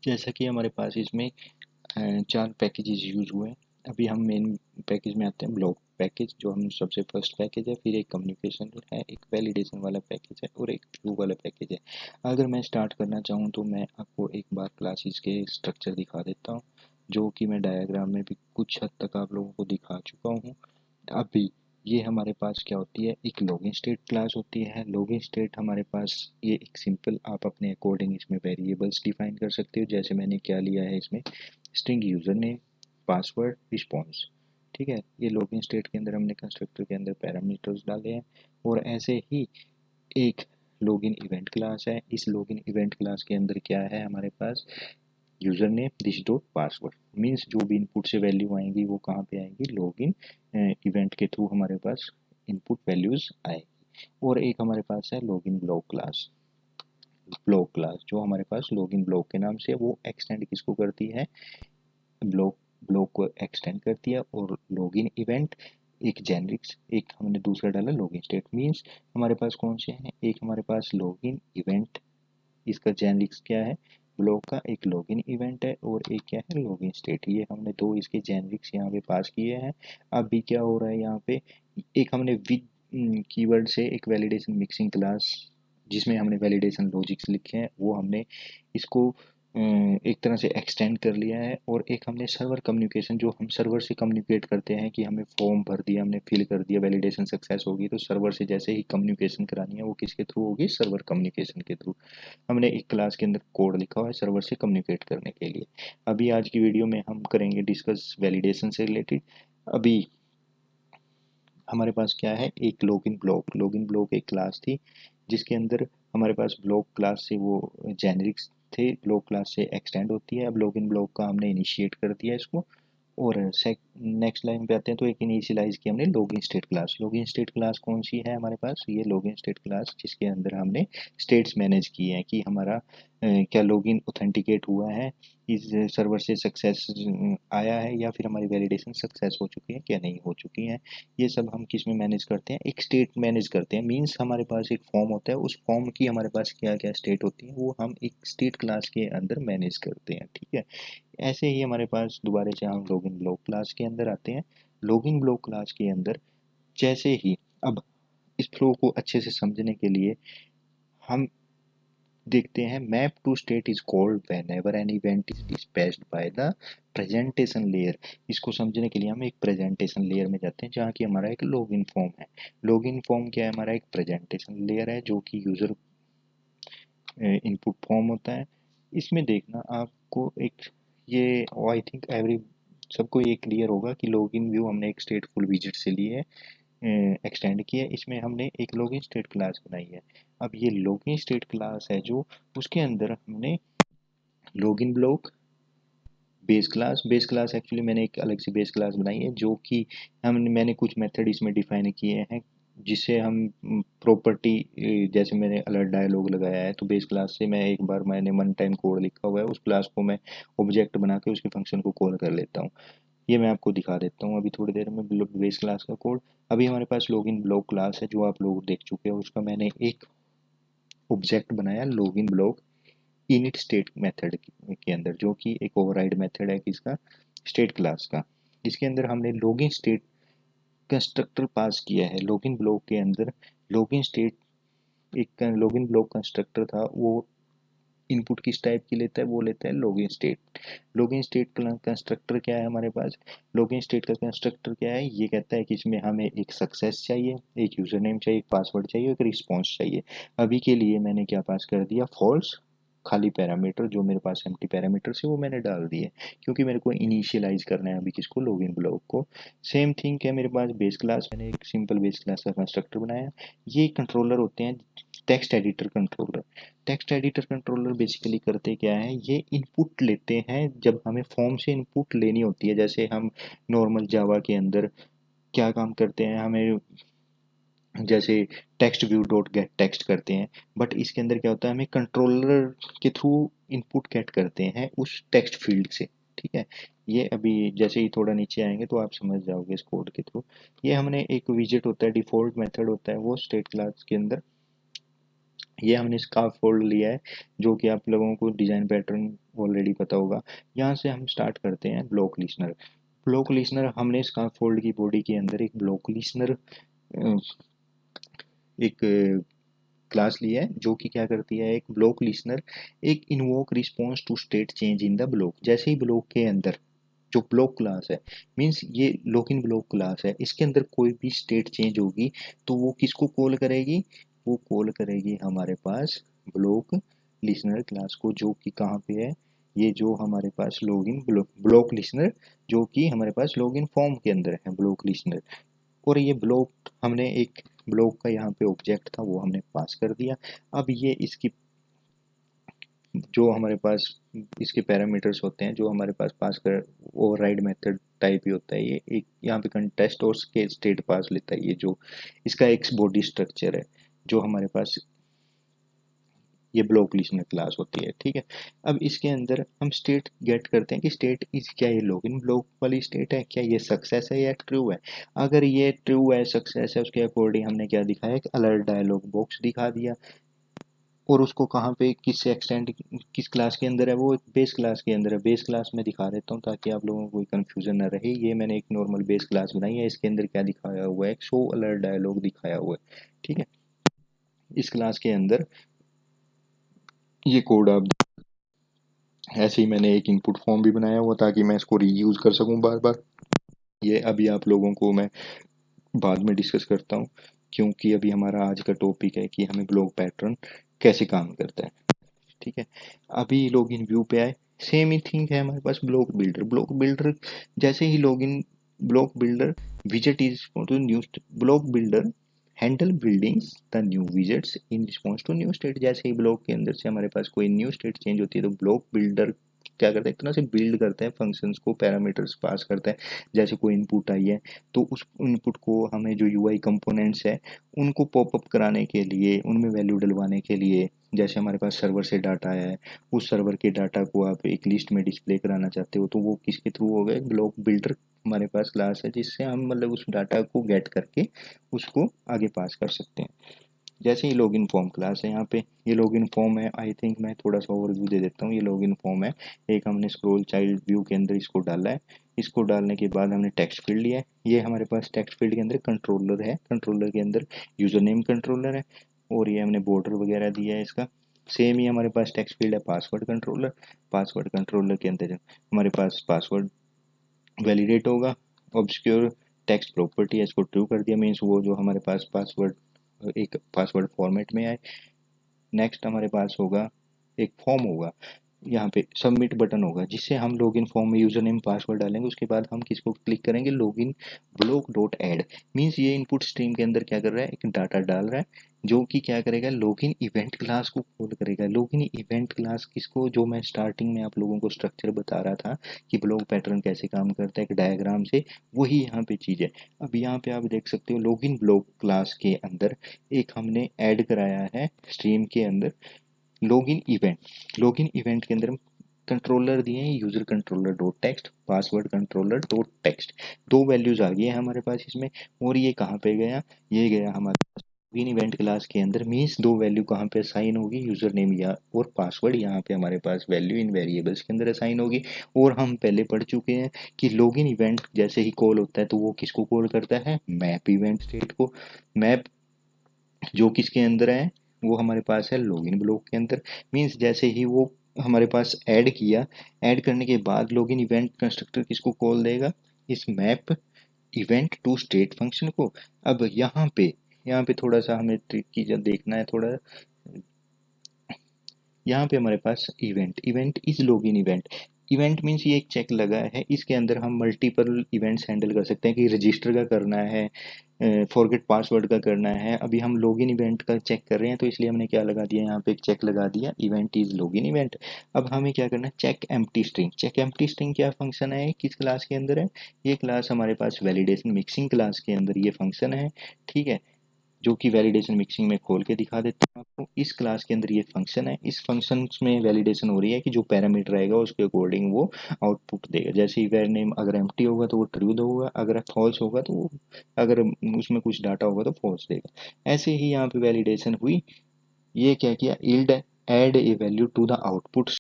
जैसा कि हमारे पास इसमें 4 पैकेजेस यूज़ हुए हैं। अभी हम मेन पैकेज में आते हैं, ब्लॉक पैकेज जो हम सबसे फर्स्ट पैकेज है, फिर एक कम्युनिकेशन है, एक वैलिडेशन वाला पैकेज है और एक व्यू वाला पैकेज है। अगर मैं स्टार्ट करना चाहूँ तो मैं आपको एक बार क्लासेस के स्ट्रक्चर दिखा देता हूँ, जो कि मैं डायग्राम में भी कुछ हद तक आप लोगों को दिखा चुका हूँ। अभी ये हमारे पास क्या होती है, एक लॉगिन स्टेट क्लास होती है। लॉगिन स्टेट हमारे पास ये एक सिंपल, आप अपने अकॉर्डिंग इसमें वेरिएबल्स डिफाइन कर सकते हो। जैसे मैंने क्या लिया है इसमें, string user name, password, response. ठीक है, ये लॉगिन स्टेट के अंदर हमने कंस्ट्रक्टर के अंदर पैरामीटर्स डाले हैं। और ऐसे ही एक लॉगिन इवेंट क्लास है। इस लॉगिन इवेंट क्लास के अंदर क्या है हमारे पास, username this dot password. Means जो भी इनपुट से वैल्यू आएंगी वो कहाँ पे आएंगी, लॉगिन इवेंट के थ्रू हमारे पास इनपुट वैल्यूज आएगी। और एक हमारे पास है login block class. Block class जो हमारे पास लॉगिन ब्लॉक के नाम से, वो एक्सटेंड किसको करती है, ब्लॉक ब्लॉक को एक्सटेंड करती है। और लॉगिन इवेंट एक जेनरिक्स, एक हमने दूसरा डाला लॉगिन स्टेट। मीन्स हमारे पास कौन से हैं, एक हमारे पास लॉगिन इवेंट, इसका जेनरिक्स क्या है, ब्लॉक का एक लॉगिन इवेंट है, और एक क्या है लॉगिन स्टेट। ये हमने दो इसके जेनरिक्स यहाँ पे पास किए हैं। अभी क्या हो रहा है यहाँ पे, एक हमने विद कीवर्ड से एक वैलिडेशन मिक्सिंग क्लास, जिसमें हमने वैलिडेशन लॉजिक्स लिखे हैं, वो हमने इसको एक तरह से एक्सटेंड कर लिया है। और एक हमने सर्वर कम्युनिकेशन, जो हम सर्वर से कम्युनिकेट करते हैं कि हमें फॉर्म भर दिया, हमने फिल कर दिया, वैलिडेशन सक्सेस होगी, तो सर्वर से जैसे ही कम्युनिकेशन करानी है वो किसके थ्रू होगी, सर्वर कम्युनिकेशन के थ्रू। हमने एक क्लास के अंदर कोड लिखा हुआ है सर्वर से कम्युनिकेट करने के लिए। अभी आज की वीडियो में हम करेंगे डिस्कस वैलिडेशन से रिलेटेड। अभी हमारे पास क्या है, एक लॉगिन ब्लॉक। लॉगिन ब्लॉक एक क्लास थी जिसके अंदर हमारे पास ब्लॉक क्लास से वो जेनरिक्स थे, ब्लॉक क्लास से एक्सटेंड होती है। अब लॉगिन ब्लॉक का हमने इनिशिएट कर दिया इसको। और नेक्स्ट लाइन पे आते हैं, तो एक इनिशियलाइज किया हमने login state class. Login state class कौन सी है हमारे पास, ये लॉगिन स्टेट क्लास जिसके अंदर हमने स्टेट्स मैनेज किए हैं कि हमारा क्या लॉगिन ऑथेंटिकेट हुआ है, इस सर्वर से सक्सेस आया है, या फिर हमारी वैलिडेशन सक्सेस हो चुकी है क्या नहीं हो चुकी है। ये सब हम किस में मैनेज करते हैं, एक स्टेट मैनेज करते हैं। मीन्स हमारे पास एक फॉर्म होता है, उस फॉर्म की हमारे पास क्या क्या स्टेट होती है वो हम एक स्टेट क्लास के अंदर मैनेज करते हैं। ठीक है, ऐसे ही हमारे पास दोबारा से हम लॉगिन ब्लॉक क्लास के अंदर आते हैं। लॉगिन ब्लॉक क्लास के अंदर जैसे ही, अब इस फ्लो को अच्छे से समझने के लिए हम देखते हैं, map to state is called whenever an event is dispatched by the presentation layer. इसको समझने के लिए हम एक प्रेजेंटेशन लेयर में जाते हैं, जहाँ की हमारा एक लॉगिन फॉर्म है। लॉगिन फॉर्म क्या है, हमारा एक प्रेजेंटेशन लेयर है जो कि यूजर इनपुट फॉर्म होता है। इसमें देखना आपको एक, ये आई थिंक एवरी सबको ये क्लियर होगा कि लॉगिन व्यू हमने एक स्टेटफुल विजिट से लिए एक्सटेंड किया। इसमें हमने एक लॉगिन स्टेट क्लास बनाई है। अब ये लॉगिन स्टेट क्लास है जो, उसके अंदर हमने login block, base class actually मैंने एक अलग से बेस क्लास बनाई है, जो कि मैंने कुछ मेथड इसमें डिफाइन किए हैं, जिससे हम प्रॉपर्टी, जैसे मैंने अलर्ट डायलॉग लगाया है, तो बेस क्लास से मैं एक बार, मैंने वन टाइम कोड लिखा हुआ है, उस क्लास को मैं ऑब्जेक्ट बना के उसके फंक्शन को कॉल कर लेता हूँ। ये मैं आपको दिखा देता हूँ अभी थोड़ी देर में बेस क्लास का कोड। अभी हमारे पास लॉगिन ब्लॉक क्लास है जो आप लोग देख चुके हैं, उसका मैंने एक ऑब्जेक्ट बनाया login block init state method के अंदर, जो कि एक ओवरराइड मेथड है किसका, स्टेट क्लास का। इसके अंदर हमने लॉगिन स्टेट कंस्ट्रक्टर पास किया है लॉगिन ब्लॉक के अंदर। लॉगिन स्टेट, एक लॉगिन ब्लॉक कंस्ट्रक्टर था, वो इनपुट किस टाइप की लेता है, वो लेता है login state. Login state constructor क्या है हमारे पास, लॉगिन स्टेट का कंस्ट्रक्टर क्या है, ये कहता है कि इसमें हमें एक सक्सेस चाहिए, एक यूजर नेम चाहिए, एक पासवर्ड चाहिए, एक रिस्पॉन्स चाहिए। अभी के लिए मैंने क्या पास कर दिया, फॉल्स, खाली पैरामीटर, जो मेरे पास एम्प्टी पैरामीटर से वो मैंने डाल दिए, क्योंकि मेरे को इनिशियलाइज करना है अभी किसको, लॉगिन ब्लॉक को। सेम थिंग है मेरे पास बेस क्लास, मैंने एक सिंपल बेस क्लास का कंस्ट्रक्टर बनाया। ये कंट्रोलर होते हैं, text editor controller. Text editor controller basically करते क्या है, ये इनपुट लेते हैं जब हमें फॉर्म से इनपुट लेनी होती है। जैसे हम नॉर्मल जावा के अंदर क्या काम करते हैं, हमें जैसे text view dot gate text करते हैं, बट इसके अंदर क्या होता है, हमें कंट्रोलर के थ्रू इनपुट गेट करते हैं उस टेक्स्ट फील्ड से। ठीक है, ये अभी जैसे ही थोड़ा नीचे आएंगे तो आप समझ जाओगे इस कोड के थ्रू। ये हमने एक विजेट होता है, डिफॉल्ट मेथड होता है, वो स्टेट क्लास के अंदर ये हमने स्कार्फ फोल्ड लिया है, जो कि आप लोगों को डिजाइन पैटर्न ऑलरेडी पता होगा। यहाँ से हम स्टार्ट करते हैं ब्लॉक लिस्नर। ब्लॉक लिस्नर हमने स्कार्फ फोल्ड की बॉडी के अंदर एक ब्लॉक लिस्नर एक क्लास लिया है, जो कि क्या करती है, एक ब्लॉक लिसनर एक invoke response to state change in the block. जैसे ही ब्लॉक के अंदर जो ब्लॉक क्लास है, मीन्स ये लॉगिन ब्लॉक क्लास है, इसके अंदर कोई भी स्टेट चेंज होगी तो वो किसको कॉल करेगी, वो कॉल करेगी हमारे पास ब्लॉक लिसनर क्लास को, जो कि कहाँ पे है, ये जो हमारे पास लॉगिन ब्लॉक लिसनर, जो कि हमारे पास लॉगिन फॉर्म के अंदर है ब्लॉक लिसनर। और ये ब्लॉक हमने एक ब्लॉक का यहाँ पे ऑब्जेक्ट था वो हमने पास कर दिया। अब ये इसकी जो हमारे पास इसके पैरामीटर्स होते हैं, जो हमारे पास कर ओवरराइड मेथड टाइप ही होता है, ये एक यहाँ पे कंटेस्ट और स्टेट पास लेता है, ये जो इसका एक बॉडी स्ट्रक्चर है, जो हमारे पास ये ब्लॉक लिस्टनर क्लास होती है। ठीक है, अब इसके अंदर हम स्टेट गेट करते हैं कि स्टेट इस क्या ये लॉगिन ब्लॉक वाली स्टेट है, क्या ये सक्सेस है या ट्रू है। अगर ये ट्रू है, सक्सेस है, उसके अकॉर्डिंग हमने क्या दिखाया, एक अलर्ट डायलॉग बॉक्स दिखा दिया। और उसको कहाँ पे किस एक्सटेंड किस क्लास के अंदर है, वो बेस क्लास के अंदर है। बेस क्लास में दिखा देता हूँ ताकि आप लोगों को कोई कंफ्यूजन ना रहे। ये मैंने एक नॉर्मल बेस क्लास बनाई है, इसके अंदर क्या दिखाया हुआ है, एक शो अलर्ट डायलॉग दिखाया हुआ है। ठीक है, इस क्लास के अंदर ये कोड आप, ऐसे ही मैंने एक इनपुट फॉर्म भी बनाया हुआ ताकि मैं इसको रीयूज कर सकूं बार बार। ये अभी आप लोगों को मैं बाद में डिस्कस करता हूँ, क्योंकि अभी हमारा आज का टॉपिक है कि हमें ब्लॉक पैटर्न कैसे काम करता है। ठीक है, अभी लॉगिन व्यू पे आए, सेम ही थिंग है हमारे पास ब्लॉक बिल्डर। ब्लॉक बिल्डर जैसे ही लॉगिन ब्लॉक बिल्डर विजेट is to new block builder handle buildings the new widgets in response to new state. जैसे ही ब्लॉक के अंदर से हमारे पास कोई न्यू स्टेट चेंज होती है तो ब्लॉक बिल्डर क्या करता है, एक तरह से बिल्ड करता है फंक्शंस को, पैरामीटर्स पास करता है। जैसे कोई इनपुट आई है तो उस इनपुट को हमें जो यूआई कंपोनेंट्स है उनको पॉपअप कराने के लिए, उनमें वैल्यू डलवाने के लिए, जैसे हमारे पास सर्वर से डाटा आया है, उस सर्वर के डाटा को आप एक लिस्ट में डिस्प्ले कराना चाहते हो तो वो किसके थ्रू होगा, ब्लॉक बिल्डर हमारे पास क्लास है, जिससे हम मतलब उस डाटा को गेट करके उसको आगे पास कर सकते हैं। जैसे ही लॉगिन फॉर्म क्लास है, यहाँ पे ये लॉगिन फॉर्म है। आई थिंक मैं थोड़ा सा ओवरव्यू दे देता हूँ। ये लॉगिन फॉर्म है, एक हमने स्क्रॉल चाइल्ड व्यू के अंदर इसको डाला है। इसको डालने के बाद हमने टेक्स्ट फील्ड लिया है। ये हमारे पास टेक्स्ट फील्ड के अंदर कंट्रोलर है, कंट्रोलर के अंदर यूजर नेम कंट्रोलर है, और ये हमने बॉर्डर वगैरह दिया है इसका। सेम ही हमारे पास टेक्स्ट फील्ड है पासवर्ड कंट्रोलर। पासवर्ड कंट्रोलर के अंदर हमारे पास पासवर्ड वैलिडेट होगा। ऑब्सक्योर टेक्स्ट प्रॉपर्टी है, इसको ट्रू कर दिया, मीन्स वो जो हमारे पास पासवर्ड एक पासवर्ड फॉर्मेट में आए। नेक्स्ट हमारे पास होगा एक फॉर्म होगा, यहाँ पे सबमिट बटन होगा, जिससे हम लॉगिन फॉर्म में यूजर नेम पासवर्ड डालेंगे। उसके बाद हम किसको क्लिक करेंगे, login block dot add. Means ये इनपुट स्ट्रीम के अंदर क्या कर रहा है, एक डाटा डाल रहा है, जो कि क्या करेगा, लॉगिन इवेंट क्लास को कॉल करेगा। लॉगिन इवेंट क्लास किसको, जो मैं स्टार्टिंग में आप लोगों को स्ट्रक्चर बता रहा था कि ब्लॉक पैटर्न कैसे काम करता है एक डायग्राम से, वही यहाँ पे चीज़ है। अब यहाँ पे आप देख सकते हो लॉगिन ब्लॉक क्लास के अंदर एक हमने ऐड कराया है स्ट्रीम के अंदर लॉगिन इवेंट। लॉगिन इवेंट के अंदर हम कंट्रोलर दिए हैं, user controller dot text, password controller dot text. दो वैल्यूज आ गई है हमारे पास इसमें। और ये कहाँ पे गया, ये गया हमारे लॉगिन इवेंट क्लास के अंदर। मीन्स दो वैल्यू कहाँ पे असाइन होगी, यूजर नेम या और पासवर्ड, यहाँ पे हमारे पास वैल्यू इन वेरिएबल्स के अंदर असाइन होगी। और हम पहले पढ़ चुके हैं कि लॉगिन इवेंट जैसे ही कॉल होता है तो वो किसको कॉल करता है, मैप इवेंट स्टेट को। मैप जो किसके अंदर है, वो हमारे पास है लॉगिन ब्लॉक के अंदर। मीन्स जैसे ही वो हमारे पास ऐड किया, ऐड करने के बाद लॉगिन इवेंट कंस्ट्रक्टर किसको कॉल देगा, इस map event to state function को। अब यहाँ पे थोड़ा सा हमें ट्रिकी जब देखना है थोड़ा, यहाँ पे हमारे पास event event is login event. Event means ये एक चेक लगा है, इसके अंदर हम मल्टीपल इवेंट्स हैंडल कर सकते हैं कि रजिस्टर का करना है, फॉरगेट पासवर्ड का करना है। अभी हम लॉगिन इवेंट का चेक कर रहे हैं तो इसलिए हमने क्या लगा दिया, यहाँ पे एक चेक लगा दिया, इवेंट इज लॉगिन इवेंट। अब हमें क्या करना है, check empty string. Check empty string क्या फंक्शन है, किस क्लास के अंदर है, ये क्लास हमारे पास वैलिडेशन मिक्सिंग क्लास के अंदर ये फंक्शन है। ठीक है, जो कि वैलिडेशन मिक्सिंग में खोल के दिखा देता हूँ आपको। इस क्लास के अंदर ये फंक्शन है, इस फंक्शन में वैलिडेशन हो रही है कि जो पैरामीटर आएगा उसके अकॉर्डिंग वो आउटपुट देगा। जैसे ही वेर नेम अगर एम्प्टी होगा तो वो ट्रू होगा, अगर फॉल्स होगा तो अगर उसमें कुछ डाटा होगा तो फॉल्स देगा। ऐसे ही यहाँ पे वैलिडेशन हुई, ये क्या किया, yield add a value to the output